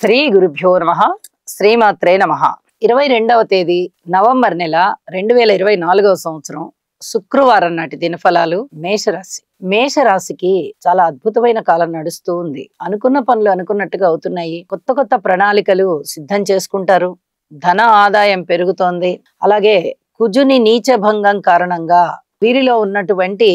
శ్రీ గురుభ్యో నమః. శ్రీమాత్రే నమః. 22వ తేదీ నవంబర్ నెల 2024వ సంవత్సరం శుక్రవారం నాటి దినఫలాలు. మేషరాశి. మేషరాశికి చాలా అద్భుతమైన కాలం నడుస్తూ ఉంది. అనుకున్న పనులు అనుకున్నట్టుగా అవుతున్నాయి. కొత్త కొత్త ప్రణాళికలు సిద్ధం చేసుకుంటారు. ధన ఆదాయం పెరుగుతోంది. అలాగే కుజుని నీచభంగం కారణంగా వీరిలో ఉన్నటువంటి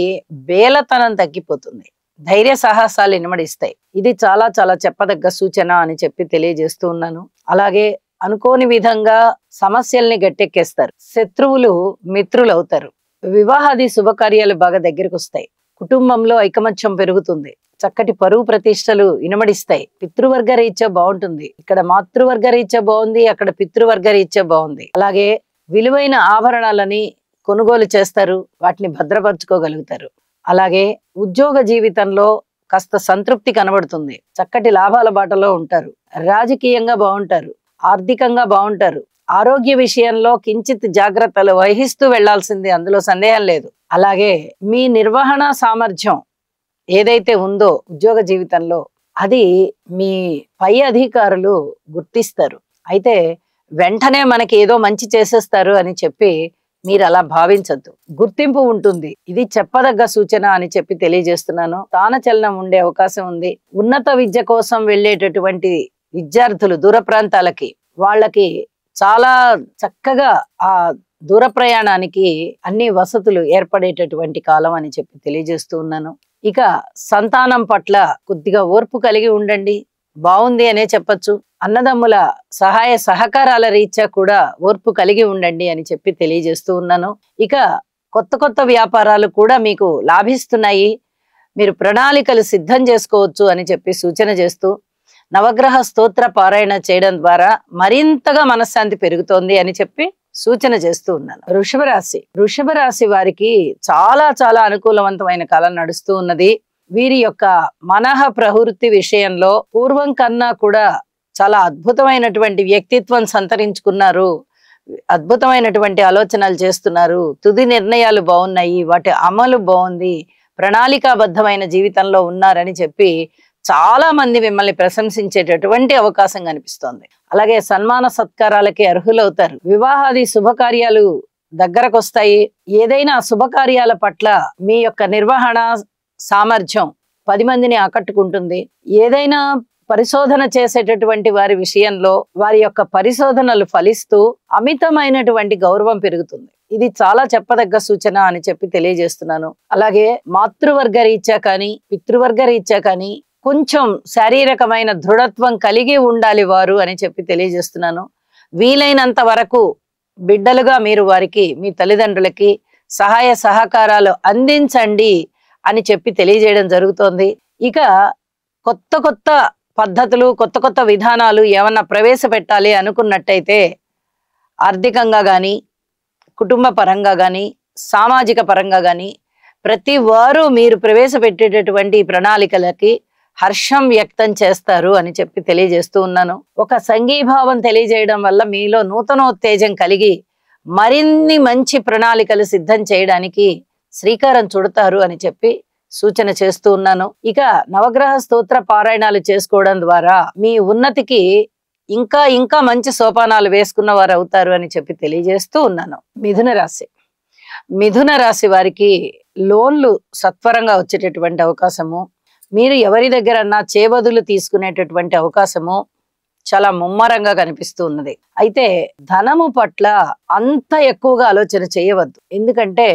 బేలతనం తగ్గిపోతుంది. ధైర్య సాహసాలు ఇనుమడిస్తాయి. ఇది చాలా చాలా చెప్పదగ్గ సూచన అని చెప్పి తెలియజేస్తూ ఉన్నాను. అలాగే అనుకోని విధంగా సమస్యల్ని గట్టెక్కేస్తారు. శత్రువులు మిత్రులు అవుతారు. వివాహాది శుభకార్యాలు బాగా దగ్గరికి వస్తాయి. కుటుంబంలో ఐకమత్యం పెరుగుతుంది. చక్కటి పరువు ప్రతిష్టలు ఇనుమడిస్తాయి. పితృవర్గ రీత్యా బాగుంటుంది. ఇక్కడ మాతృవర్గ రీత్యా బాగుంది, అక్కడ పితృవర్గ రీత్యా బాగుంది. అలాగే విలువైన ఆభరణాలని కొనుగోలు చేస్తారు. వాటిని భద్రపరచుకోగలుగుతారు. అలాగే ఉద్యోగ జీవితంలో కాస్త సంతృప్తి కనబడుతుంది. చక్కటి లాభాల బాటలో ఉంటారు. రాజకీయంగా బాగుంటారు. ఆర్థికంగా బాగుంటారు. ఆరోగ్య విషయంలో కించిత్ జాగ్రత్తలు వహిస్తూ వెళ్లాల్సింది, అందులో సందేహం లేదు. అలాగే మీ నిర్వహణ సామర్థ్యం ఏదైతే ఉందో ఉద్యోగ జీవితంలో అది మీ పై అధికారులు గుర్తిస్తారు. అయితే వెంటనే మనకి ఏదో మంచి చేసేస్తారు అని చెప్పి మీరు అలా భావించద్దు. గుర్తింపు ఉంటుంది. ఇది చెప్పదగ్గ సూచన అని చెప్పి తెలియజేస్తున్నాను. స్థానచలనం ఉండే అవకాశం ఉంది. ఉన్నత విద్య కోసం వెళ్ళేటటువంటి విద్యార్థులు దూర ప్రాంతాలకి వాళ్ళకి చాలా చక్కగా ఆ దూర ప్రయాణానికి అన్ని వసతులు ఏర్పడేటటువంటి కాలం అని చెప్పి తెలియజేస్తూ ఉన్నాను. ఇక సంతానం పట్ల కొద్దిగా ఓర్పు కలిగి ఉండండి. బాగుంది అనే చెప్పచ్చు. అన్నదమ్ముల సహాయ సహకారాల రీత్యా కూడా ఓర్పు కలిగి ఉండండి అని చెప్పి తెలియజేస్తూ ఉన్నాను. ఇక కొత్త కొత్త వ్యాపారాలు కూడా మీకు లాభిస్తున్నాయి. మీరు ప్రణాళికలు సిద్ధం చేసుకోవచ్చు అని చెప్పి సూచన చేస్తూ నవగ్రహ స్తోత్ర పారాయణ చేయడం ద్వారా మరింతగా మనశ్శాంతి పెరుగుతోంది అని చెప్పి సూచన చేస్తూ ఉన్నాను. వృషభ రాశి వారికి చాలా చాలా అనుకూలవంతమైన కాలం నడుస్తూ ఉన్నది. వీరి యొక్క మనః ప్రవృత్తి విషయంలో పూర్వం కన్నా కూడా చాలా అద్భుతమైనటువంటి వ్యక్తిత్వం సంతరించుకున్నారు. అద్భుతమైనటువంటి ఆలోచనలు చేస్తున్నారు. తుది నిర్ణయాలు బాగున్నాయి. వాటి అమలు బాగుంది. ప్రణాళికాబద్ధమైన జీవితంలో ఉన్నారని చెప్పి చాలా మంది మిమ్మల్ని ప్రశంసించేటటువంటి అవకాశం కనిపిస్తోంది. అలాగే సన్మాన సత్కారాలకి అర్హులవుతారు. వివాహాది శుభకార్యాలు దగ్గరకు వస్తాయి. ఏదైనా శుభకార్యాల పట్ల మీ యొక్క నిర్వహణ సామర్థ్యం 10 మందిని ఆకట్టుకుంటుంది. ఏదైనా పరిశోధన చేసేటటువంటి వారి విషయంలో వారి యొక్క పరిశోధనలు ఫలిస్తూ అమితమైనటువంటి గౌరవం పెరుగుతుంది. ఇది చాలా చెప్పదగ్గ సూచన అని చెప్పి తెలియజేస్తున్నాను. అలాగే మాతృవర్గ రీత్యా కానీ పితృవర్గ రీత్యా కానీ కొంచెం శారీరకమైన దృఢత్వం కలిగి ఉండాలి వారు అని చెప్పి తెలియజేస్తున్నాను. వీలైనంత వరకు బిడ్డలుగా మీరు వారికి మీ తల్లిదండ్రులకి సహాయ సహకారాలు అందించండి అని చెప్పి తెలియజేయడం జరుగుతోంది. ఇక కొత్త కొత్త పద్ధతులు కొత్త కొత్త విధానాలు ఏమన్నా ప్రవేశపెట్టాలి అనుకున్నట్టయితే ఆర్థికంగా కానీ కుటుంబ పరంగా కానీ సామాజిక పరంగా కానీ ప్రతి వారు మీరు ప్రవేశపెట్టేటటువంటి ప్రణాళికలకి హర్షం వ్యక్తం చేస్తారు అని చెప్పి తెలియజేస్తూ ఉన్నాను. ఒక సంఘీభావం తెలియజేయడం వల్ల మీలో నూతనోత్తేజం కలిగి మరిన్ని మంచి ప్రణాళికలు సిద్ధం చేయడానికి శ్రీకారం చుడతారు అని చెప్పి సూచన చేస్తూ ఉన్నాను. ఇక నవగ్రహ స్తోత్ర పారాయణాలు చేసుకోవడం ద్వారా మీ ఉన్నతికి ఇంకా ఇంకా మంచి సోపానాలు వేసుకున్న వారు అవుతారు అని చెప్పి తెలియజేస్తూ ఉన్నాను. మిథున రాశి వారికి లోన్లు సత్వరంగా వచ్చేటటువంటి అవకాశము, మీరు ఎవరి దగ్గరన్నా చేబదులు తీసుకునేటటువంటి అవకాశము చాలా ముమ్మరంగా కనిపిస్తూ ఉన్నది. అయితే ధనము పట్ల అంత ఎక్కువగా ఆలోచన చేయవద్దు. ఎందుకంటే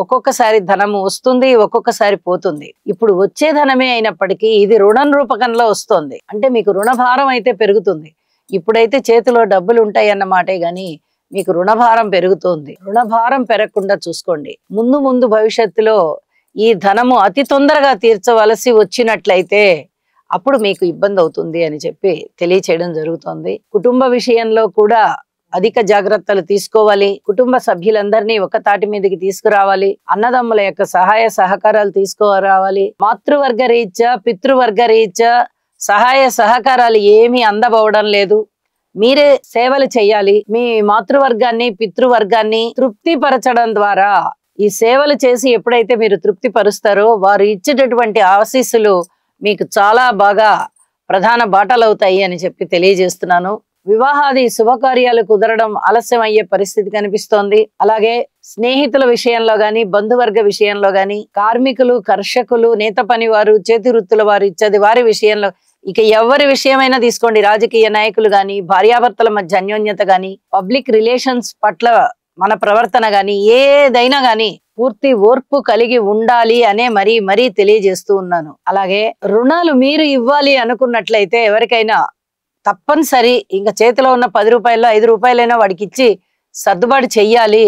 ఒక్కొక్కసారి ధనము వస్తుంది, ఒక్కొక్కసారి పోతుంది. ఇప్పుడు వచ్చే ధనమే అయినప్పటికీ ఇది రుణం రూపకంలో వస్తుంది. అంటే మీకు రుణభారం అయితే పెరుగుతుంది. ఇప్పుడైతే చేతిలో డబ్బులు ఉంటాయి అన్నమాటే గాని మీకు రుణభారం పెరుగుతుంది. రుణభారం పెరగకుండా చూసుకోండి. ముందు ముందు భవిష్యత్తులో ఈ ధనము అతి తొందరగా తీర్చవలసి వచ్చినట్లయితే అప్పుడు మీకు ఇబ్బంది అవుతుంది అని చెప్పి తెలియచేయడం జరుగుతోంది. కుటుంబ విషయంలో కూడా అధిక జాగ్రత్తలు తీసుకోవాలి. కుటుంబ సభ్యులందరినీ ఒక తాటి మీదకి తీసుకురావాలి. అన్నదమ్ముల యొక్క సహాయ సహకారాలు తీసుకురావాలి. మాతృవర్గ రీత్యా పితృవర్గ రీత్యా సహాయ సహకారాలు ఏమీ అందబోవడం లేదు. మీరే సేవలు చేయాలి. మీ మాతృవర్గాన్ని పితృవర్గాన్ని తృప్తిపరచడం ద్వారా ఈ సేవలు చేసి ఎప్పుడైతే మీరు తృప్తి పరుస్తారో వారు ఇచ్చేటటువంటి ఆశీస్సులు మీకు చాలా బాగా ప్రధాన బాటలవుతాయి అని చెప్పి తెలియజేస్తున్నాను. వివాహాది శుభకార్యాలు కుదరడం ఆలస్యం అయ్యే పరిస్థితి కనిపిస్తోంది. అలాగే స్నేహితుల విషయంలో గాని, బంధువర్గ విషయంలో గాని, కార్మికులు, కర్షకులు, నేత పనివారు, చేతి వృత్తుల వారు ఇత్యాది వారి విషయంలో, ఇక ఎవరి విషయమైనా తీసుకోండి, రాజకీయ నాయకులు గాని, భార్యాభర్తల మధ్య అన్యోన్యత గాని, పబ్లిక్ రిలేషన్స్ పట్ల మన ప్రవర్తన గాని, ఏదైనా గాని పూర్తి ఓర్పు కలిగి ఉండాలి అనే మరీ తెలియజేస్తూ ఉన్నాను. అలాగే రుణాలు మీరు ఇవ్వాలి అనుకున్నట్లయితే ఎవరికైనా తప్పనిసరి ఇంకా చేతిలో ఉన్న 10 రూపాయల్లో 5 రూపాయలైనా వాడికి ఇచ్చి సర్దుబాటు చెయ్యాలి.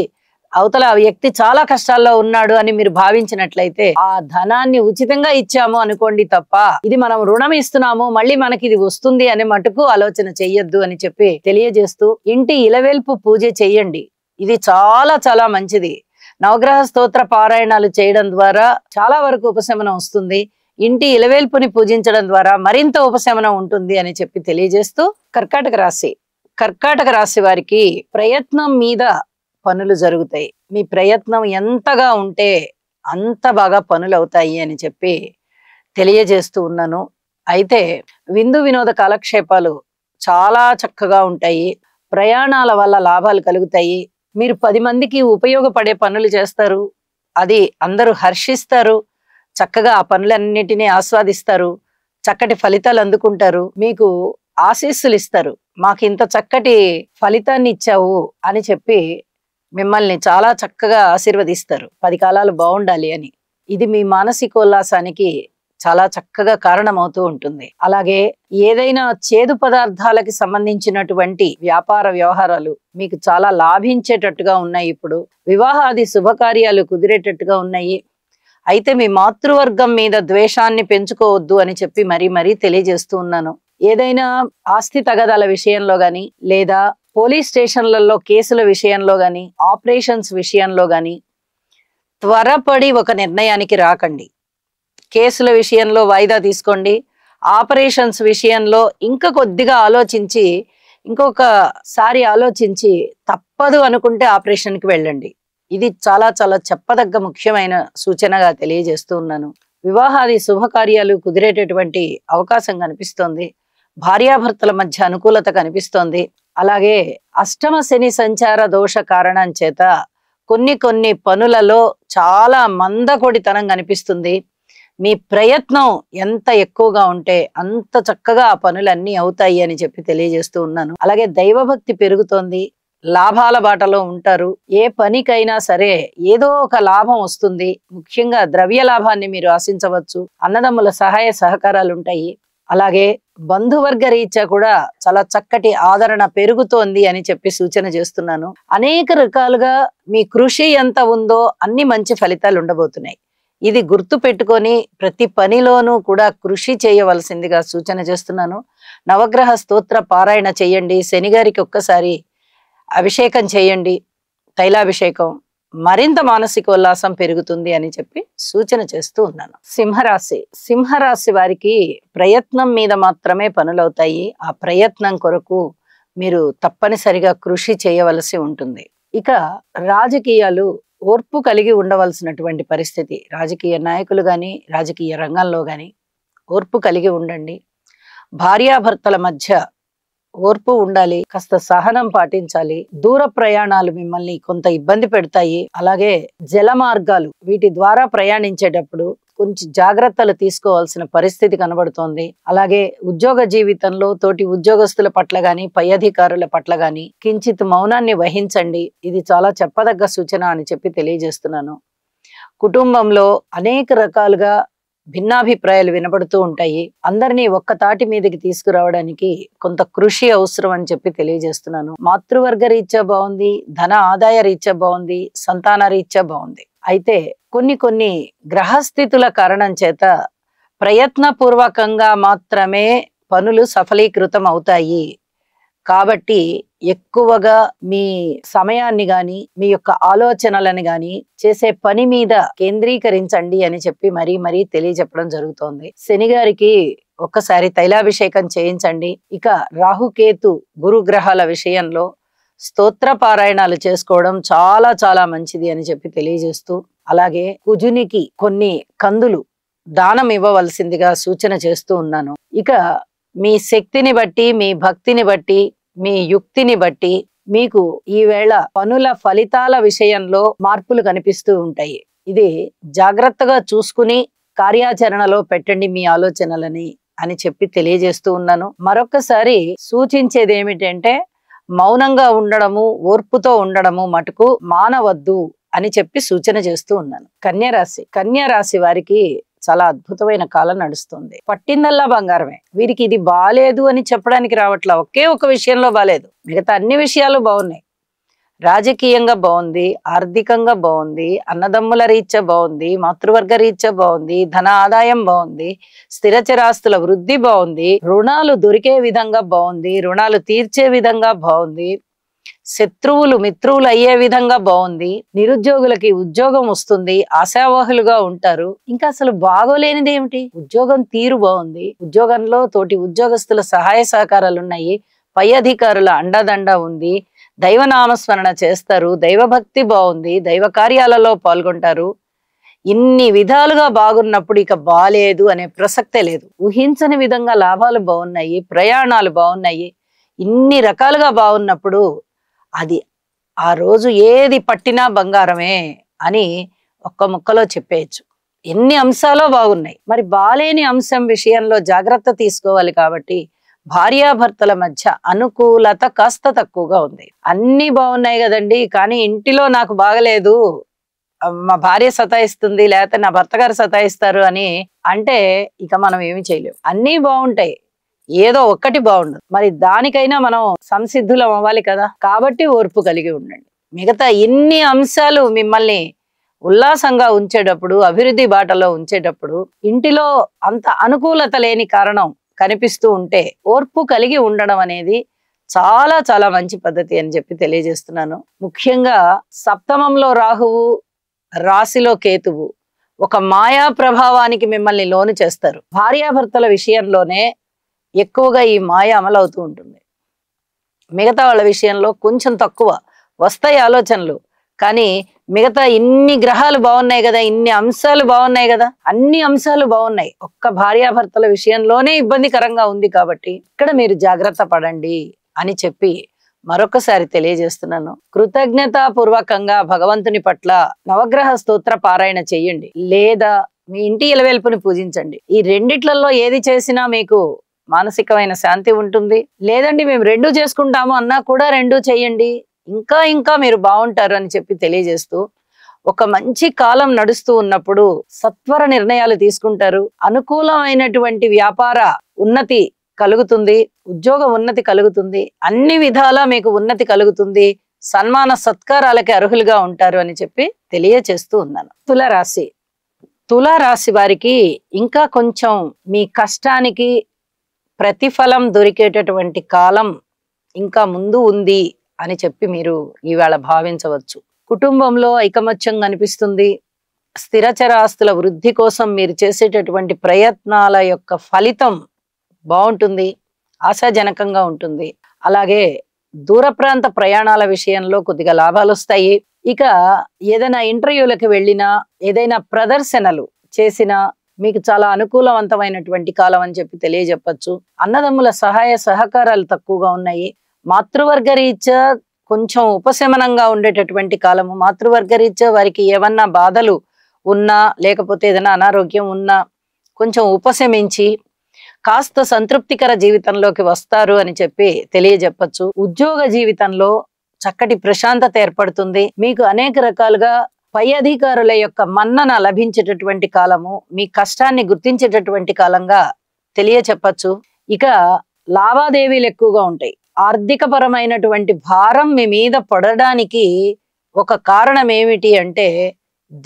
అవతల వ్యక్తి చాలా కష్టాల్లో ఉన్నాడు అని మీరు భావించినట్లయితే ఆ ధనాన్ని ఉచితంగా ఇచ్చాము అనుకోండి తప్ప, ఇది మనం రుణం ఇస్తున్నాము మళ్ళీ మనకి ఇది వస్తుంది అనే మటుకు ఆలోచన చెయ్యొద్దు అని చెప్పి తెలియజేస్తూ, ఇంటి ఇలవేల్పు పూజ చెయ్యండి. ఇది చాలా చాలా మంచిది. నవగ్రహ స్తోత్ర పారాయణాలు చేయడం ద్వారా చాలా వరకు ఉపశమనం వస్తుంది. ఇంటి ఇలవేల్పుని పూజించడం ద్వారా మరింత ఉపశమనం ఉంటుంది అని చెప్పి తెలియజేస్తూ, కర్కాటక రాశి. కర్కాటక రాశి వారికి ప్రయత్నం మీద పనులు జరుగుతాయి. మీ ప్రయత్నం ఎంతగా ఉంటే అంత బాగా పనులు అవుతాయి అని చెప్పి తెలియజేస్తూ ఉన్నాను. అయితే విందు వినోద కాలక్షేపాలు చాలా చక్కగా ఉంటాయి. ప్రయాణాల వల్ల లాభాలు కలుగుతాయి. మీరు 10 మందికి ఉపయోగపడే పనులు చేస్తారు. అది అందరూ హర్షిస్తారు. చక్కగా ఆ పనులన్నిటినీ ఆస్వాదిస్తారు. చక్కటి ఫలితాలు అందుకుంటారు. మీకు ఆశీస్సులు ఇస్తారు. మాకు ఇంత చక్కటి ఫలితాన్ని ఇచ్చావు అని చెప్పి మిమ్మల్ని చాలా చక్కగా ఆశీర్వదిస్తారు. 10 కాలాలు బాగుండాలి అని. ఇది మీ మానసికోల్లాసానికి చాలా చక్కగా కారణమవుతూ ఉంటుంది. అలాగే ఏదైనా చేదు పదార్థాలకి సంబంధించినటువంటి వ్యాపార వ్యవహారాలు మీకు చాలా లాభించేటట్టుగా ఉన్నాయి. ఇప్పుడు వివాహాది శుభకార్యాలు కుదిరేటట్టుగా ఉన్నాయి. అయితే మీ మాతృవర్గం మీద ద్వేషాన్ని పెంచుకోవద్దు అని చెప్పి మరీ తెలియజేస్తూ ఉన్నాను. ఏదైనా ఆస్తి తగాదాల విషయంలో గాని, లేదా పోలీస్ స్టేషన్లలో కేసుల విషయంలో గాని, ఆపరేషన్స్ విషయంలో గాని త్వరపడి ఒక నిర్ణయానికి రాకండి. కేసుల విషయంలో వాయిదా తీసుకోండి. ఆపరేషన్స్ విషయంలో ఇంకా కొద్దిగా ఆలోచించి, ఇంకొకసారి ఆలోచించి తప్పదు అనుకుంటే ఆపరేషన్కి వెళ్ళండి. ఇది చాలా చాలా చెప్పదగ్గ ముఖ్యమైన సూచనగా తెలియజేస్తూ ఉన్నాను. వివాహాది శుభకార్యాలు కుదిరేటటువంటి అవకాశం కనిపిస్తోంది. భార్యాభర్తల మధ్య అనుకూలత కనిపిస్తోంది. అలాగే అష్టమ శని సంచార దోష కారణం చేత కొన్ని పనులలో చాలా మందకొడితనం కనిపిస్తుంది. మీ ప్రయత్నం ఎంత ఎక్కువగా ఉంటే అంత చక్కగా ఆ పనులన్నీ అవుతాయి అని చెప్పి తెలియజేస్తూ ఉన్నాను. అలాగే దైవభక్తి పెరుగుతోంది. లాభాల బాటలో ఉంటారు. ఏ పనికైనా సరే ఏదో ఒక లాభం వస్తుంది. ముఖ్యంగా ద్రవ్య లాభాన్ని మీరు ఆశించవచ్చు. అన్నదమ్ముల సహాయ సహకారాలు ఉంటాయి. అలాగే బంధువర్గ రీత్యా కూడా చాలా చక్కటి ఆదరణ పెరుగుతోంది అని చెప్పి సూచన చేస్తున్నాను. అనేక రకాలుగా మీ కృషి ఎంత ఉందో అన్ని మంచి ఫలితాలు ఉండబోతున్నాయి. ఇది గుర్తు పెట్టుకొని ప్రతి పనిలోనూ కూడా కృషి చేయవలసిందిగా సూచన చేస్తున్నాను. నవగ్రహ స్తోత్ర పారాయణ చేయండి. శనిగారికి ఒక్కసారి అభిషేకం చేయండి. తైలాభిషేకం మరింత మానసికోల్లాసం పెరుగుతుంది అని చెప్పి సూచన చేస్తూ ఉన్నాను. సింహరాశి వారికి ప్రయత్నం మీద మాత్రమే పనులవుతాయి. ఆ ప్రయత్నం కొరకు మీరు తప్పనిసరిగా కృషి చేయవలసి ఉంటుంది. ఇక రాజకీయాలు ఓర్పు కలిగి ఉండవలసినటువంటి పరిస్థితి. రాజకీయ నాయకులు గాని, రాజకీయ రంగంలో గాని ఓర్పు కలిగి ఉండండి. భార్యాభర్తల మధ్య ఓర్పు ఉండాలి. కాస్త సహనం పాటించాలి. దూర ప్రయాణాలు మిమ్మల్ని కొంత ఇబ్బంది పెడతాయి. అలాగే జల మార్గాలు వీటి ద్వారా ప్రయాణించేటప్పుడు కొంచెం జాగ్రత్తలు తీసుకోవాల్సిన పరిస్థితి కనబడుతోంది. అలాగే ఉద్యోగ జీవితంలో తోటి ఉద్యోగస్తుల పట్ల గాని, పై అధికారుల పట్ల గాని కించిత్ మౌనాన్ని వహించండి. ఇది చాలా చెప్పదగ్గ సూచన అని చెప్పి తెలియజేస్తున్నాను. కుటుంబంలో అనేక రకాలుగా భిన్నాభిప్రాయాలు వినబడుతూ ఉంటాయి. అందరినీ ఒక్క తాటి మీదకి తీసుకురావడానికి కొంత కృషి అవసరం అని చెప్పి తెలియజేస్తున్నాను. మాతృవర్గ రీత్యా బాగుంది, ధన ఆదాయ రీత్యా బాగుంది, సంతాన రీత్యా బాగుంది. అయితే కొన్ని గ్రహస్థితుల కారణం చేత ప్రయత్నపూర్వకంగా మాత్రమే పనులు సఫలీకృతం అవుతాయి. కాబట్టి ఎక్కువగా మీ సమయాన్ని గాని, మీ యొక్క ఆలోచనలను గాని చేసే పని మీద కేంద్రీకరించండి అని చెప్పి మరీ తెలియజెప్పడం జరుగుతోంది. శనిగారికి ఒక్కసారి తైలాభిషేకం చేయించండి. ఇక రాహుకేతు గురుగ్రహాల విషయంలో స్తోత్ర పారాయణాలు చేసుకోవడం చాలా చాలా మంచిది అని చెప్పి తెలియజేస్తూ, అలాగే కుజునికి కొన్ని కందులు దానం ఇవ్వవలసిందిగా సూచన చేస్తూ ఉన్నాను. ఇక మీ శక్తిని బట్టి, మీ భక్తిని బట్టి, మీ యుక్తిని బట్టి మీకు ఈవేళ పనుల ఫలితాల విషయంలో మార్పులు కనిపిస్తూ ఉంటాయి. ఇది జాగ్రత్తగా చూసుకుని కార్యాచరణలో పెట్టండి మీ ఆలోచనలని అని చెప్పి తెలియజేస్తూ ఉన్నాను. మరొకసారి సూచించేది ఏమిటంటే మౌనంగా ఉండడము, ఓర్పుతో ఉండడము మటుకు మానవద్దు అని చెప్పి సూచన చేస్తూ ఉన్నాను. కన్యా రాశి వారికి చాలా అద్భుతమైన కాలం నడుస్తుంది. పట్టిందల్లా బంగారమే. వీరికి ఇది బాలేదు అని చెప్పడానికి రావట్లా. ఒకే ఒక విషయంలో బాలేదు, మిగతా అన్ని విషయాలు బాగున్నాయి. రాజకీయంగా బాగుంది, ఆర్థికంగా బాగుంది, అన్నదమ్ముల రీత్యా బాగుంది, మాతృవర్గ రీత్యా బాగుంది, ధన ఆదాయం బాగుంది, స్థిరచరాస్తుల వృద్ధి బాగుంది, రుణాలు దొరికే విధంగా బాగుంది, రుణాలు తీర్చే విధంగా బాగుంది, శత్రువులు మిత్రువులు అయ్యే విధంగా బాగుంది, నిరుద్యోగులకి ఉద్యోగం వస్తుంది, ఆశావాహులుగా ఉంటారు. ఇంకా అసలు బాగోలేనిది ఏమిటి? ఉద్యోగం తీరు బాగుంది, ఉద్యోగంలో తోటి ఉద్యోగస్తుల సహాయ సహకారాలు ఉన్నాయి, పై అధికారుల అండదండ ఉంది, దైవనామస్మరణ చేస్తారు, దైవభక్తి బాగుంది, దైవ కార్యాలలో పాల్గొంటారు. ఇన్ని విధాలుగా బాగున్నప్పుడు ఇక బాలేదు అనే ప్రసక్తే లేదు. ఊహించని విధంగా లాభాలు బాగున్నాయి, ప్రయాణాలు బాగున్నాయి. ఇన్ని రకాలుగా బాగున్నప్పుడు అది ఆ రోజు ఏది పట్టినా బంగారమే అని ఒక్క ముక్కలో చెప్పేయచ్చు. ఎన్ని అంశాలో బాగున్నాయి. మరి బాలేని అంశం విషయంలో జాగ్రత్త తీసుకోవాలి. కాబట్టి భార్యాభర్తల మధ్య అనుకూలత కాస్త తక్కువగా ఉంది. అన్ని బాగున్నాయి కదండి, కానీ ఇంటిలో నాకు బాగలేదు, మా భార్య సతాయిస్తుంది, లేకపోతే నా భర్త గారు సతాయిస్తారు అని అంటే ఇక మనం ఏమి చేయలేము. అన్నీ బాగుంటాయి, ఏదో ఒక్కటి బాగుండదు. మరి దానికైనా మనం సంసిద్ధులం అవ్వాలి కదా. కాబట్టి ఓర్పు కలిగి ఉండండి. మిగతా ఇన్ని అంశాలు మిమ్మల్ని ఉల్లాసంగా ఉంచేటప్పుడు, అభివృద్ధి బాటలో ఉంచేటప్పుడు ఇంటిలో అంత అనుకూలత లేని కారణం కనిపిస్తూ ఉంటే ఓర్పు కలిగి ఉండడం అనేది చాలా చాలా మంచి పద్ధతి అని చెప్పి తెలియజేస్తున్నాను. ముఖ్యంగా సప్తమంలో రాహువు, రాశిలో కేతువు ఒక మాయా ప్రభావానికి మిమ్మల్ని లోను చేస్తారు. భార్యాభర్తల విషయంలోనే ఎక్కువగా ఈ మాయ అమలవుతూ ఉంటుంది. మిగతా వాళ్ళ విషయంలో కొంచెం తక్కువ వస్తాయి ఆలోచనలు. కానీ మిగతా ఇన్ని గ్రహాలు బాగున్నాయి కదా, ఇన్ని అంశాలు బాగున్నాయి కదా, అన్ని అంశాలు బాగున్నాయి, ఒక్క భార్యాభర్తల విషయంలోనే ఇబ్బందికరంగా ఉంది. కాబట్టి ఇక్కడ మీరు జాగ్రత్త పడండి అని చెప్పి మరొకసారి తెలియజేస్తున్నాను. కృతజ్ఞతాపూర్వకంగా భగవంతుని పట్ల నవగ్రహ స్తోత్ర పారాయణ చెయ్యండి, లేదా మీ ఇంటి ఇలవేల్పుని పూజించండి. ఈ రెండిట్లలో ఏది చేసినా మీకు మానసికమైన శాంతి ఉంటుంది. లేదండి మేము రెండు చేసుకుంటాము అన్నా కూడా రెండు చెయ్యండి, ఇంకా ఇంకా మీరు బాగుంటారు అని చెప్పి తెలియజేస్తూ, ఒక మంచి కాలం నడుస్తూ ఉన్నప్పుడు సత్వర నిర్ణయాలు తీసుకుంటారు. అనుకూలమైనటువంటి వ్యాపార ఉన్నతి కలుగుతుంది, ఉద్యోగ ఉన్నతి కలుగుతుంది, అన్ని విధాలా మీకు ఉన్నతి కలుగుతుంది, సన్మాన సత్కారాలకి అర్హులుగా ఉంటారు అని చెప్పి తెలియచేస్తూ ఉన్నాను. తులారాశి వారికి ఇంకా కొంచెం మీ కష్టానికి ప్రతిఫలం దొరికేటటువంటి కాలం ఇంకా ముందు ఉంది అని చెప్పి మీరు ఈవేళ భావించవచ్చు. కుటుంబంలో ఐకమత్యం కనిపిస్తుంది. స్థిరచరాస్తుల వృద్ధి కోసం మీరు చేసేటటువంటి ప్రయత్నాల యొక్క ఫలితం బాగుంటుంది, ఆశాజనకంగా ఉంటుంది. అలాగే దూర ప్రాంత ప్రయాణాల విషయంలో కొద్దిగా లాభాలు వస్తాయి. ఇక ఏదైనా ఇంటర్వ్యూలకు వెళ్ళినా, ఏదైనా ప్రదర్శనలు చేసినా మీకు చాలా అనుకూలవంతమైనటువంటి కాలం అని చెప్పి తెలియజెప్పచ్చు. అన్నదమ్ముల సహాయ సహకారాలు తక్కువగా ఉన్నాయి. మాతృవర్గ రీత్యా కొంచెం ఉపశమనంగా ఉండేటటువంటి కాలము. మాతృవర్గ రీత్యా వారికి ఏమన్నా బాధలు ఉన్నా, లేకపోతే ఏదైనా అనారోగ్యం ఉన్నా కొంచెం ఉపశమించి కాస్త సంతృప్తికర జీవితంలోకి వస్తారు అని చెప్పి తెలియజెప్పచ్చు. ఉద్యోగ జీవితంలో చక్కటి ప్రశాంతత ఏర్పడుతుంది. మీకు అనేక రకాలుగా పై అధికారుల యొక్క మన్నన లభించేటటువంటి కాలము, మీ కష్టాన్ని గుర్తించేటటువంటి కాలంగా తెలియచెప్పచ్చు. ఇక లావాదేవీలు ఎక్కువగా ఉంటాయి. ఆర్థిక పరమైనటువంటి భారం మీ మీద పడడానికి ఒక కారణం ఏమిటి అంటే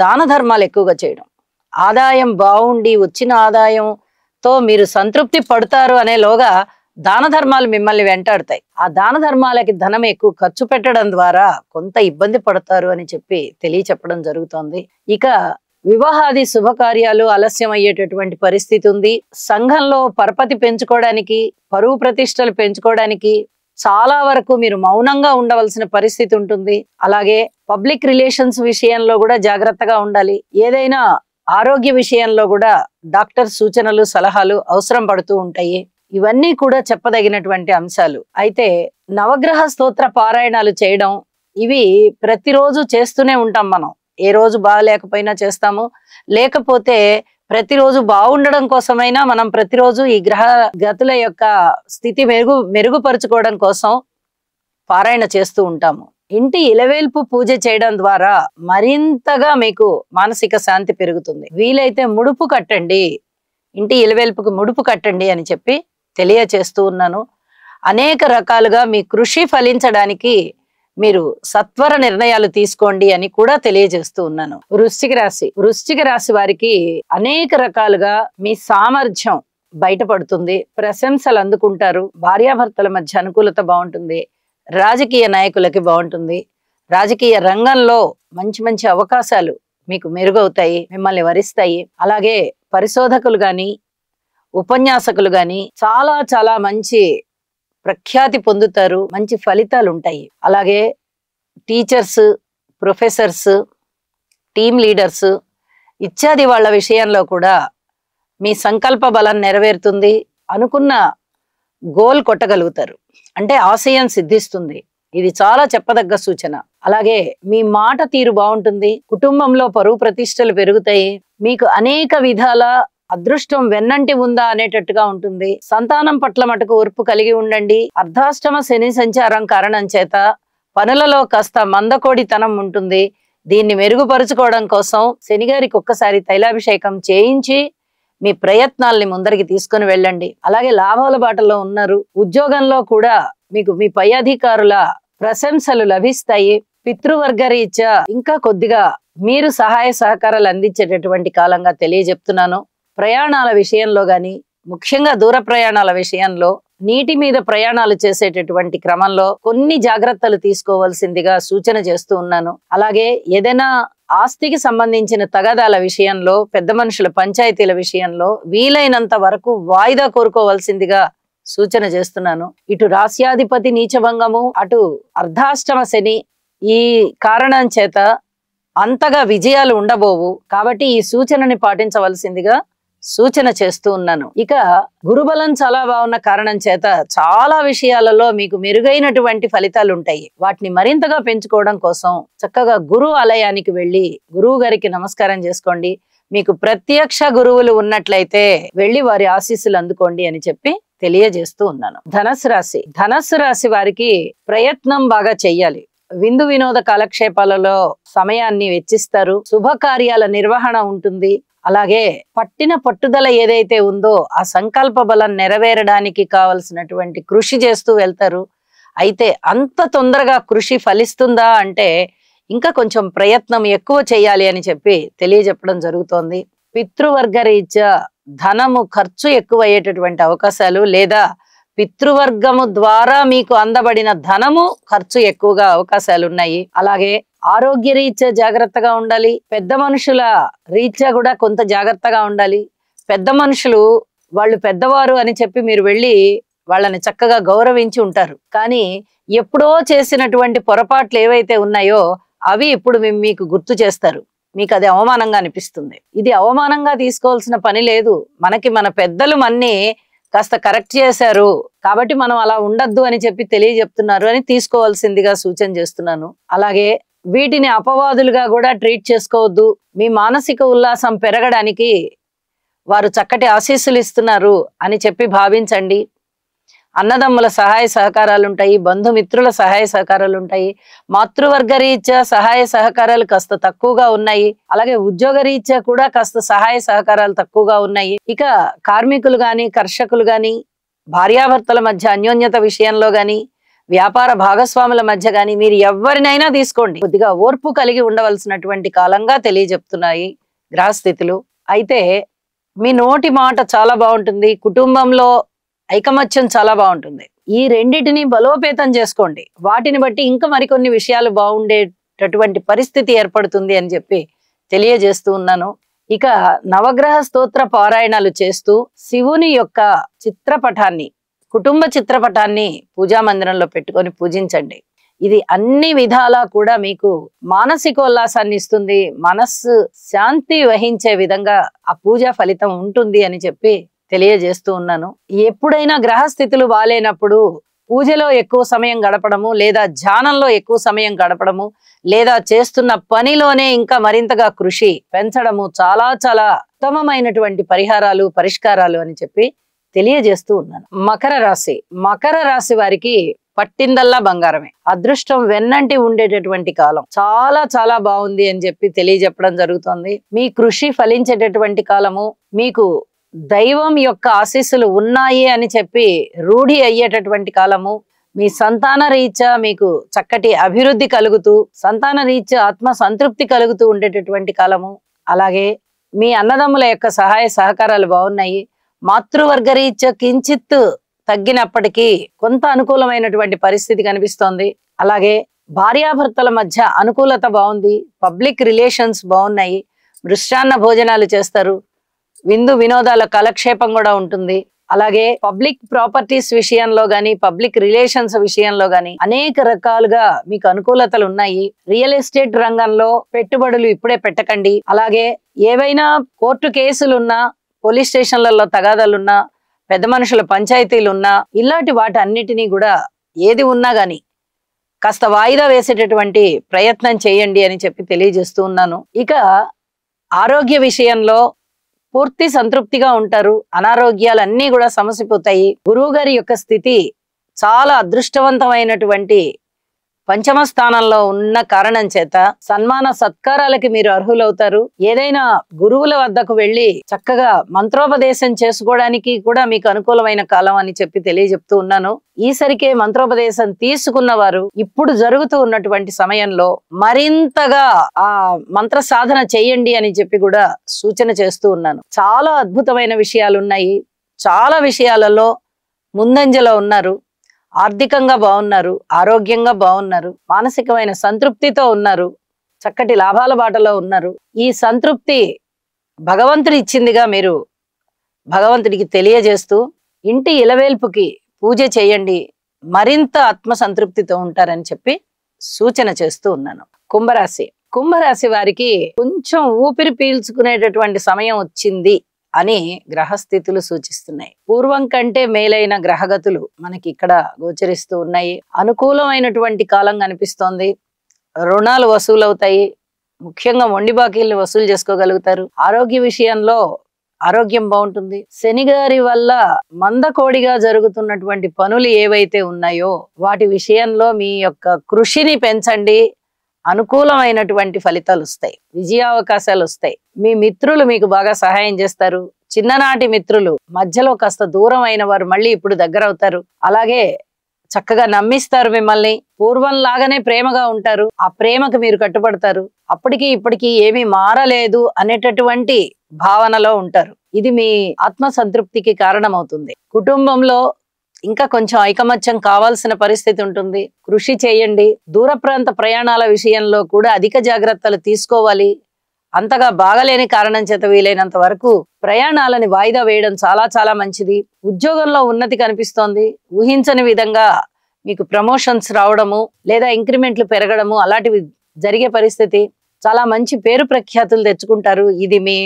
దాన ధర్మాలు ఎక్కువగా చేయడం. ఆదాయం బాగుండి వచ్చిన ఆదాయంతో మీరు సంతృప్తి పడతారు అనేలోగా దాన ధర్మాలు మిమ్మల్ని వెంటాడుతాయి. ఆ దాన ధర్మాలకి ధనం ఎక్కువ ఖర్చు పెట్టడం ద్వారా కొంత ఇబ్బంది పడతారు అని చెప్పి తెలియచెప్పడం జరుగుతోంది. ఇక వివాహాది శుభకార్యాలు ఆలస్యం అయ్యేటటువంటి పరిస్థితి ఉంది. సంఘంలో పరపతి పెంచుకోవడానికి, పరువు ప్రతిష్టలు పెంచుకోవడానికి చాలా వరకు మీరు మౌనంగా ఉండవలసిన పరిస్థితి ఉంటుంది. అలాగే పబ్లిక్ రిలేషన్స్ విషయంలో కూడా జాగ్రత్తగా ఉండాలి. ఏదైనా ఆరోగ్య విషయంలో కూడా డాక్టర్ సూచనలు సలహాలు అవసరం పడుతూ ఉంటాయి. ఇవన్నీ కూడా చెప్పదగినటువంటి అంశాలు. అయితే నవగ్రహ స్తోత్ర పారాయణాలు చేయడం ఇవి ప్రతిరోజు చేస్తూనే ఉంటాం మనం. ఏ రోజు బాగలేకపోయినా చేస్తాము, లేకపోతే ప్రతిరోజు బాగుండడం కోసమైనా మనం ప్రతిరోజు ఈ గ్రహ గతుల యొక్క స్థితి మెరుగుపరుచుకోవడం కోసం పారాయణ చేస్తూ ఉంటాము. ఇంటి ఇలవేల్పు పూజ చేయడం ద్వారా మరింతగా మీకు మానసిక శాంతి పెరుగుతుంది. వీలైతే ముడుపు కట్టండి, ఇంటి ఇలవేల్పుకు ముడుపు కట్టండి అని చెప్పి తెలియచేస్తూ ఉన్నాను. అనేక రకాలుగా మీ కృషి ఫలించడానికి మీరు సత్వర నిర్ణయాలు తీసుకోండి అని కూడా తెలియజేస్తూ ఉన్నాను. వృశ్చిక రాశి వారికి అనేక రకాలుగా మీ సామర్థ్యం బయటపడుతుంది, ప్రశంసలు అందుకుంటారు, భార్యాభర్తల మధ్య అనుకూలత బాగుంటుంది, రాజకీయ నాయకులకి బాగుంటుంది, రాజకీయ రంగంలో మంచి మంచి అవకాశాలు మీకు మెరుగవుతాయి, మిమ్మల్ని వరిస్తాయి. అలాగే పరిశోధకులు గాని ఉపన్యాసకులు గాని చాలా చాలా మంచి ప్రఖ్యాతి పొందుతారు, మంచి ఫలితాలు ఉంటాయి. అలాగే టీచర్స్, ప్రొఫెసర్స్, టీమ్ లీడర్స్ ఇత్యాది వాళ్ళ విషయంలో కూడా మీ సంకల్ప బలం నెరవేరుతుంది, అనుకున్న గోల్ కొట్టగలుగుతారు, అంటే ఆశయం సిద్ధిస్తుంది. ఇది చాలా చెప్పదగ్గ సూచన. అలాగే మీ మాట తీరు బాగుంటుంది, కుటుంబంలో పరువు ప్రతిష్టలు పెరుగుతాయి, మీకు అనేక విధాల అదృష్టం వెన్నంటి ఉందా అనేటట్టుగా ఉంటుంది. సంతానం పట్ల మటుకు ఓర్పు కలిగి ఉండండి. అర్ధాష్టమ శని సంచారం కారణం చేత పనులలో కాస్త మందకోడితనం ఉంటుంది. దీన్ని మెరుగుపరుచుకోవడం కోసం శనిగారికి ఒక్కసారి తైలాభిషేకం చేయించి మీ ప్రయత్నాల్ని ముందరికి తీసుకుని వెళ్ళండి. అలాగే లాభాల బాటలో ఉన్నారు. ఉద్యోగంలో కూడా మీకు మీ పై అధికారుల ప్రశంసలు లభిస్తాయి. పితృవర్గ రీత్యా ఇంకా కొద్దిగా మీరు సహాయ సహకారాలు అందించేటటువంటి కాలంగా తెలియజెప్తున్నాను. ప్రయాణాల విషయంలో గాని, ముఖ్యంగా దూర ప్రయాణాల విషయంలో, నీటి మీద ప్రయాణాలు చేసేటటువంటి క్రమంలో కొన్ని జాగ్రత్తలు తీసుకోవాల్సిందిగా సూచన చేస్తూ ఉన్నాను. అలాగే ఏదైనా ఆస్తికి సంబంధించిన తగాదాల విషయంలో, పెద్ద మనుషుల పంచాయతీల విషయంలో వీలైనంత వరకు వాయిదా కోరుకోవాల్సిందిగా సూచన చేస్తున్నాను. ఇటు రాస్యాధిపతి నీచభంగము, అటు అర్ధాష్టమ శని, ఈ కారణం చేత అంతగా విజయాలు ఉండబోవు. కాబట్టి ఈ సూచనని పాటించవలసిందిగా సూచన చేస్తూ ఉన్నాను. ఇక గురుబలం చాలా బాగున్న కారణం చేత చాలా విషయాలలో మీకు మెరుగైనటువంటి ఫలితాలు ఉంటాయి. వాటిని మరింతగా పెంచుకోవడం కోసం చక్కగా గురు ఆలయానికి వెళ్ళి గురువు గారికి నమస్కారం చేసుకోండి. మీకు ప్రత్యక్ష గురువులు ఉన్నట్లయితే వెళ్ళి వారి ఆశీస్సులు అందుకోండి అని చెప్పి తెలియజేస్తూ ఉన్నాను. ధనస్సు రాశి వారికి ప్రయత్నం బాగా చెయ్యాలి. విందు వినోద కాలక్షేపాలలో సమయాన్ని వెచ్చిస్తారు. శుభకార్యాల నిర్వహణ ఉంటుంది. అలాగే పట్టిన పట్టుదల ఏదైతే ఉందో ఆ సంకల్ప బలం నెరవేరడానికి కావలసినటువంటి కృషి చేస్తూ వెళ్తారు. అయితే అంత తొందరగా కృషి ఫలిస్తుందా అంటే ఇంకా కొంచెం ప్రయత్నం ఎక్కువ చేయాలి అని చెప్పి తెలియజెప్పడం జరుగుతోంది. పితృవర్గ రీత్యా ధనము ఖర్చు ఎక్కువ అయ్యేటటువంటి అవకాశాలు, లేదా పితృవర్గము ద్వారా మీకు అందబడిన ధనము ఖర్చు ఎక్కువగా అవకాశాలు ఉన్నాయి. అలాగే ఆరోగ్య రీత్యా జాగ్రత్తగా ఉండాలి. పెద్ద మనుషుల రీత్యా కూడా కొంత జాగ్రత్తగా ఉండాలి. పెద్ద మనుషులు వాళ్ళు పెద్దవారు అని చెప్పి మీరు వెళ్ళి వాళ్ళని చక్కగా గౌరవించి ఉంటారు. కానీ ఎప్పుడో చేసినటువంటి పొరపాట్లు ఏవైతే ఉన్నాయో అవి ఇప్పుడు మీకు గుర్తు చేస్తారు. మీకు అది అవమానంగా అనిపిస్తుంది. ఇది అవమానంగా తీసుకోవాల్సిన పని లేదు. మనకి మన పెద్దలు మన్ని కాస్త కరెక్ట్ చేశారు కాబట్టి మనం అలా ఉండద్దు అని చెప్పి తెలియజెప్తున్నారు అని తీసుకోవాల్సిందిగా సూచన చేస్తున్నాను. అలాగే వీటిని అపవాదులుగా కూడా ట్రీట్ చేసుకోవద్దు. మీ మానసిక ఉల్లాసం పెరగడానికి వారు చక్కటి ఆశీస్సులు ఇస్తున్నారు అని చెప్పి భావించండి. అన్నదమ్ముల సహాయ సహకారాలు ఉంటాయి, బంధుమిత్రుల సహాయ సహకారాలు ఉంటాయి. మాతృవర్గ రీత్యా సహాయ సహకారాలు కాస్త తక్కువగా ఉన్నాయి. అలాగే ఉద్యోగ రీత్యా కూడా కాస్త సహాయ సహకారాలు తక్కువగా ఉన్నాయి. ఇక కార్మికులు గాని, కర్షకులు గాని, భార్యాభర్తల మధ్య అన్యోన్యత విషయంలో గాని, వ్యాపార భాగస్వాముల మధ్య గాని మీరు ఎవరినైనా తీసుకోండి, కొద్దిగా ఓర్పు కలిగి ఉండవలసినటువంటి కాలంగా తెలియజెప్తున్నాయి గ్రహస్థితులు. అయితే మీ నోటి మాట చాలా బాగుంటుంది, కుటుంబంలో ఐకమత్యం చాలా బాగుంటుంది. ఈ రెండిటిని బలోపేతం చేసుకోండి. వాటిని బట్టి ఇంకా మరికొన్ని విషయాలు బాగుండేటటువంటి పరిస్థితి ఏర్పడుతుంది అని చెప్పి తెలియజేస్తూ ఉన్నాను. ఇక నవగ్రహ స్తోత్ర పారాయణాలు చేస్తూ శివుని యొక్క చిత్రపటాన్ని, కుటుంబ చిత్రపటాన్ని పూజా మందిరంలో పెట్టుకొని పూజించండి. ఇది అన్ని విధాలా కూడా మీకు మానసికోల్లాసాన్ని ఇస్తుంది, మనస్సు శాంతి వహించే విధంగా ఆ పూజా ఫలితం ఉంటుంది అని చెప్పి తెలియజేస్తూ ఉన్నాను. ఎప్పుడైనా గ్రహస్థితులు బాలేనప్పుడు పూజలో ఎక్కువ సమయం గడపడము, లేదా ధ్యానంలో ఎక్కువ సమయం గడపడము, లేదా చేస్తున్న పనిలోనే ఇంకా మరింతగా కృషి పెంచడము చాలా చాలా ఉత్తమమైనటువంటి పరిహారాలు, పరిష్కారాలు అని చెప్పి తెలియజేస్తూ ఉన్నాను. మకర రాశి వారికి పట్టిందల్లా బంగారమే. అదృష్టం వెన్నంటి ఉండేటటువంటి కాలం. చాలా చాలా బాగుంది అని చెప్పి తెలియజెప్పడం జరుగుతుంది. మీ కృషి ఫలించేటటువంటి కాలము, మీకు దైవం యొక్క ఆశీస్సులు ఉన్నాయి అని చెప్పి రూఢి అయ్యేటటువంటి కాలము, మీ సంతాన రీత్యా మీకు చక్కటి అభివృద్ధి కలుగుతూ, సంతాన రీత్యా ఆత్మ సంతృప్తి కలుగుతూ ఉండేటటువంటి కాలము. అలాగే మీ అన్నదమ్ముల యొక్క సహాయ సహకారాలు బాగున్నాయి. మాతృవర్గ రీత్యా కించిత్ తగ్గినప్పటికీ కొంత అనుకూలమైనటువంటి పరిస్థితి కనిపిస్తోంది. అలాగే భార్యాభర్తల మధ్య అనుకూలత బాగుంది. పబ్లిక్ రిలేషన్స్ బాగున్నాయి. మృష్టాన్న భోజనాలు చేస్తారు. విందు వినోదాల కాలక్షేపం కూడా ఉంటుంది. అలాగే పబ్లిక్ ప్రాపర్టీస్ విషయంలో గాని, పబ్లిక్ రిలేషన్స్ విషయంలో గాని అనేక రకాలుగా మీకు అనుకూలతలు ఉన్నాయి. రియల్ ఎస్టేట్ రంగంలో పెట్టుబడులు ఇప్పుడే పెట్టకండి. అలాగే ఏవైనా కోర్టు కేసులున్నా, పోలీస్ స్టేషన్లలో తగాదాలున్నా, పెద్ద మనుషుల పంచాయతీలున్నా, ఇలాంటి వాటి అన్నిటినీ కూడా ఏది ఉన్నా గాని కాస్త వాయిదా వేసేటటువంటి ప్రయత్నం చేయండి అని చెప్పి తెలియజేస్తూ ఉన్నాను. ఇక ఆరోగ్య విషయంలో పూర్తి సంతృప్తిగా ఉంటారు. అనారోగ్యాలన్నీ కూడా సమసిపోతాయి. గురువు గారి యొక్క స్థితి చాలా అదృష్టవంతమైనటువంటి పంచమ స్థానంలో ఉన్న కారణం చేత సన్మాన సత్కారాలకి మీరు అర్హులవుతారు. ఏదైనా గురువుల వద్దకు వెళ్లి చక్కగా మంత్రోపదేశం చేసుకోవడానికి కూడా మీకు అనుకూలమైన కాలం అని చెప్పి తెలియజెప్తూ ఉన్నాను. ఈసరికే మంత్రోపదేశం తీసుకున్న వారు ఇప్పుడు జరుగుతూ ఉన్నటువంటి సమయంలో మరింతగా ఆ మంత్ర సాధన చేయండి అని చెప్పి కూడా సూచన చేస్తూ ఉన్నాను. చాలా అద్భుతమైన విషయాలు ఉన్నాయి. చాలా విషయాలలో ముందంజలో ఉన్నారు. ఆర్థికంగా బాగున్నారు, ఆరోగ్యంగా బాగున్నారు, మానసికమైన సంతృప్తితో ఉన్నారు, చక్కటి లాభాల బాటలో ఉన్నారు. ఈ సంతృప్తి భగవంతుడి ఇచ్చిందిగా మీరు భగవంతుడికి తెలియజేస్తూ ఇంటి ఇలవేల్పుకి పూజ చేయండి. మరింత ఆత్మ సంతృప్తితో ఉంటారని చెప్పి సూచన చేస్తూ ఉన్నాను. కుంభరాశి వారికి కొంచెం ఊపిరి పీల్చుకునేటటువంటి సమయం వచ్చింది అని గ్రహస్థితులు సూచిస్తున్నాయి. పూర్వం కంటే మేలైన గ్రహగతులు మనకి ఇక్కడ గోచరిస్తూ ఉన్నాయి. అనుకూలమైనటువంటి కాలం కనిపిస్తోంది. రుణాలు వసూలవుతాయి. ముఖ్యంగా మొండి బాకీల్ని వసూలు చేసుకోగలుగుతారు. ఆరోగ్య విషయంలో ఆరోగ్యం బాగుంటుంది. శని గారి వల్ల మందకోడిగా జరుగుతున్నటువంటి పనులు ఏవైతే ఉన్నాయో వాటి విషయంలో మీ యొక్క కృషిని పెంచండి. అనుకూలమైనటువంటి ఫలితాలు వస్తాయి. విజయావకాశాలు వస్తాయి. మీ మిత్రులు మీకు బాగా సహాయం చేస్తారు. చిన్ననాటి మిత్రులు మధ్యలో కాస్త దూరం అయిన వారు మళ్ళీ ఇప్పుడు దగ్గర అవుతారు. అలాగే చక్కగా నమ్మిస్తారు మిమ్మల్ని. పూర్వం లాగానే ప్రేమగా ఉంటారు. ఆ ప్రేమకు మీరు కట్టుబడతారు. అప్పటికి ఇప్పటికీ ఏమీ మారలేదు అనేటటువంటి భావనలో ఉంటారు. ఇది మీ ఆత్మ సంతృప్తికి కారణమవుతుంది. కుటుంబంలో ఇంకా కొంచెం ఐకమత్యం కావాల్సిన పరిస్థితి ఉంటుంది. కృషి చేయండి. దూర ప్రాంత ప్రయాణాల విషయంలో కూడా అధిక జాగ్రత్తలు తీసుకోవాలి. అంతగా బాగలేని కారణం చేత వీలైనంత వరకు ప్రయాణాలని వాయిదా వేయడం చాలా చాలా మంచిది. ఉద్యోగంలో ఉన్నతి కనిపిస్తోంది. ఊహించని విధంగా మీకు ప్రమోషన్స్ రావడము, లేదా ఇంక్రిమెంట్లు పెరగడము అలాంటివి జరిగే పరిస్థితి. చాలా మంచి పేరు ప్రఖ్యాతులు తెచ్చుకుంటారు. ఇది మీ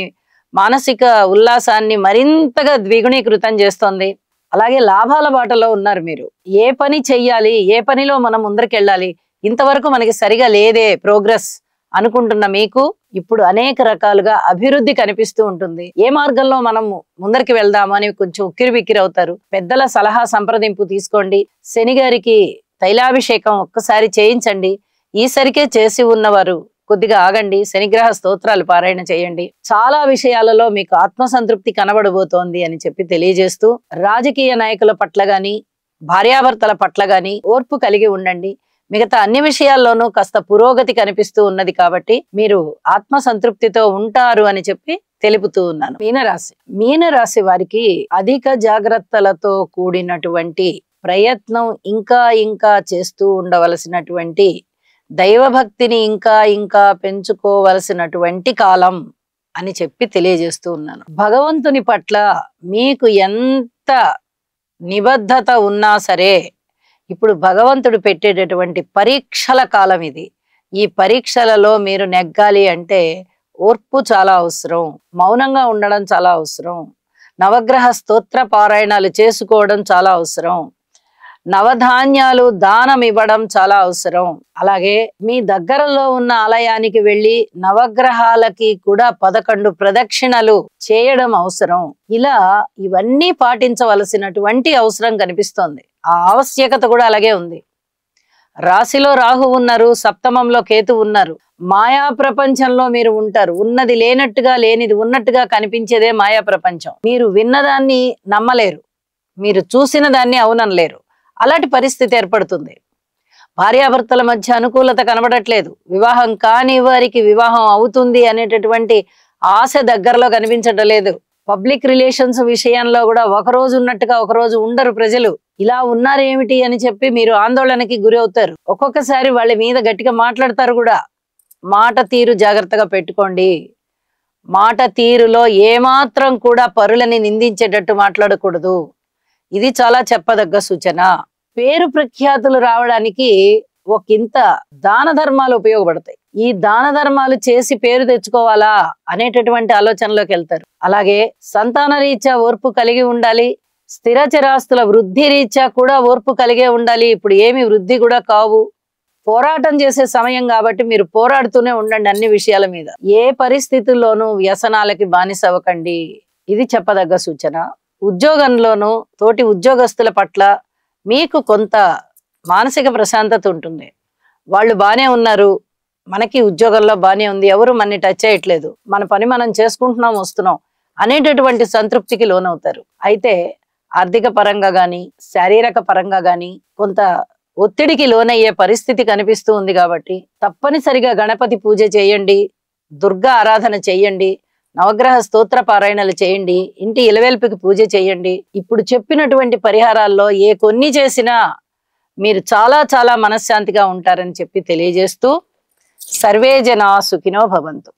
మానసిక ఉల్లాసాన్ని మరింతగా ద్విగుణీకృతం చేస్తోంది. అలాగే లాభాల బాటలో ఉన్నారు మీరు. ఏ పని చెయ్యాలి, ఏ పనిలో మనం ముందరికెళ్ళాలి, ఇంతవరకు మనకి సరిగా లేదే ప్రోగ్రెస్ అనుకుంటున్న మీకు ఇప్పుడు అనేక రకాలుగా అభివృద్ధి కనిపిస్తూ ఉంటుంది. ఏ మార్గంలో మనం ముందరికి వెళ్దాము అని కొంచెం ఉక్కిరి బిక్కిరి అవుతారు. పెద్దల సలహా సంప్రదింపు తీసుకోండి. శని గారికి తైలాభిషేకం ఒక్కసారి చేయించండి. ఈసరికే చేసి ఉన్నవారు కొద్దిగా ఆగండి. శనిగ్రహ స్తోత్రాలు పారాయణ చేయండి. చాలా విషయాలలో మీకు ఆత్మసంతృప్తి కనబడబోతోంది అని చెప్పి తెలియజేస్తూ, రాజకీయ నాయకుల పట్ల గాని, భార్యాభర్తల పట్ల గాని ఓర్పు కలిగి ఉండండి. మిగతా అన్ని విషయాల్లోనూ కాస్త పురోగతి కనిపిస్తూ ఉన్నది కాబట్టి మీరు ఆత్మ సంతృప్తితో ఉంటారు అని చెప్పి తెలుపుతూ ఉన్నాను. మీనరాశి వారికి అధిక జాగ్రత్తలతో కూడినటువంటి ప్రయత్నం ఇంకా ఇంకా చేస్తూ ఉండవలసినటువంటి, దైవభక్తిని ఇంకా ఇంకా పెంచుకోవలసినటువంటి కాలం అని చెప్పి తెలియజేస్తూ ఉన్నాను. భగవంతుని పట్ల మీకు ఎంత నిబద్ధత ఉన్నా సరే ఇప్పుడు భగవంతుడు పెట్టేటటువంటి పరీక్షల కాలం ఇది. ఈ పరీక్షలలో మీరు నెగ్గాలి అంటే ఓర్పు చాలా అవసరం. మౌనంగా ఉండడం చాలా అవసరం. నవగ్రహ స్తోత్ర పారాయణాలు చేసుకోవడం చాలా అవసరం. నవధాన్యాలు దానం ఇవ్వడం చాలా అవసరం. అలాగే మీ దగ్గరలో ఉన్న ఆలయానికి వెళ్ళి నవగ్రహాలకి కూడా 11 ప్రదక్షిణలు చేయడం అవసరం. ఇలా ఇవన్నీ పాటించవలసినటువంటి అవసరం కనిపిస్తోంది. ఆ ఆవశ్యకత కూడా అలాగే ఉంది. రాశిలో రాహు ఉన్నారు, సప్తమంలో కేతు ఉన్నారు. మాయా ప్రపంచంలో మీరు ఉంటారు. ఉన్నది లేనట్టుగా, లేనిది ఉన్నట్టుగా కనిపించేదే మాయా ప్రపంచం. మీరు విన్నదాన్ని నమ్మలేరు, మీరు చూసిన దాన్ని అవుననలేరు. అలాంటి పరిస్థితి ఏర్పడుతుంది. భార్యాభర్తల మధ్య అనుకూలత కనబడట్లేదు. వివాహం కాని వారికి వివాహం అవుతుంది అనేటటువంటి ఆశ దగ్గరలో కనిపించడం లేదు. పబ్లిక్ రిలేషన్స్ విషయంలో కూడా ఒకరోజు ఉన్నట్టుగా ఒకరోజు ఉండరు ప్రజలు. ఇలా ఉన్నారేమిటి అని చెప్పి మీరు ఆందోళనకి గురి అవుతారు. ఒక్కొక్కసారి వాళ్ళ మీద గట్టిగా మాట్లాడతారు కూడా. మాట తీరు జాగ్రత్తగా పెట్టుకోండి. మాట తీరులో ఏమాత్రం కూడా పరులని నిందించేటట్టు మాట్లాడకూడదు. ఇది చాలా చెప్పదగ్గ సూచన. పేరు ప్రఖ్యాతులు రావడానికి ఒకంత దాన ధర్మాలు ఉపయోగపడతాయి. ఈ దాన ధర్మాలు చేసి పేరు తెచ్చుకోవాలా అనేటటువంటి ఆలోచనలోకి వెళ్తారు. అలాగే సంతాన రీత్యా ఓర్పు కలిగి ఉండాలి. స్థిర చిరాస్తుల వృద్ధి రీత్యా కూడా ఓర్పు కలిగే ఉండాలి. ఇప్పుడు ఏమి వృద్ధి కూడా కావు. పోరాటం చేసే సమయం కాబట్టి మీరు పోరాడుతూనే ఉండండి అన్ని విషయాల మీద. ఏ పరిస్థితుల్లోనూ వ్యసనాలకి బానిస అవ్వకండి. ఇది చెప్పదగ్గ సూచన. ఉద్యోగంలోనూ తోటి ఉద్యోగస్తుల పట్ల మీకు కొంత మానసిక ప్రశాంతత ఉంటుంది. వాళ్ళు బానే ఉన్నారు, మనకి ఉద్యోగంలో బానే ఉంది, ఎవరు మనని టచ్ చేయట్లేదు, మన పని మనం చేసుకుంటున్నాం వస్తున్నాం అనేటటువంటి సంతృప్తికి లోనవుతారు. అయితే ఆర్థిక పరంగా గాని శారీరక పరంగా గాని కొంత ఒత్తిడికి లోనయ్యే పరిస్థితి కనిపిస్తూ ఉంది. కాబట్టి తప్పనిసరిగా గణపతి పూజ చేయండి, దుర్గా ఆరాధన చేయండి, నవగ్రహ స్తోత్ర పారాయణలు చేయండి, ఇంటి ఇలవేల్పుకి పూజ చేయండి. ఇప్పుడు చెప్పినటువంటి పరిహారాల్లో ఏ కొన్ని చేసినా మీరు చాలా చాలా మనశ్శాంతిగా ఉంటారని చెప్పి తెలియజేస్తూ సర్వే జనా సుఖినో భవంతు.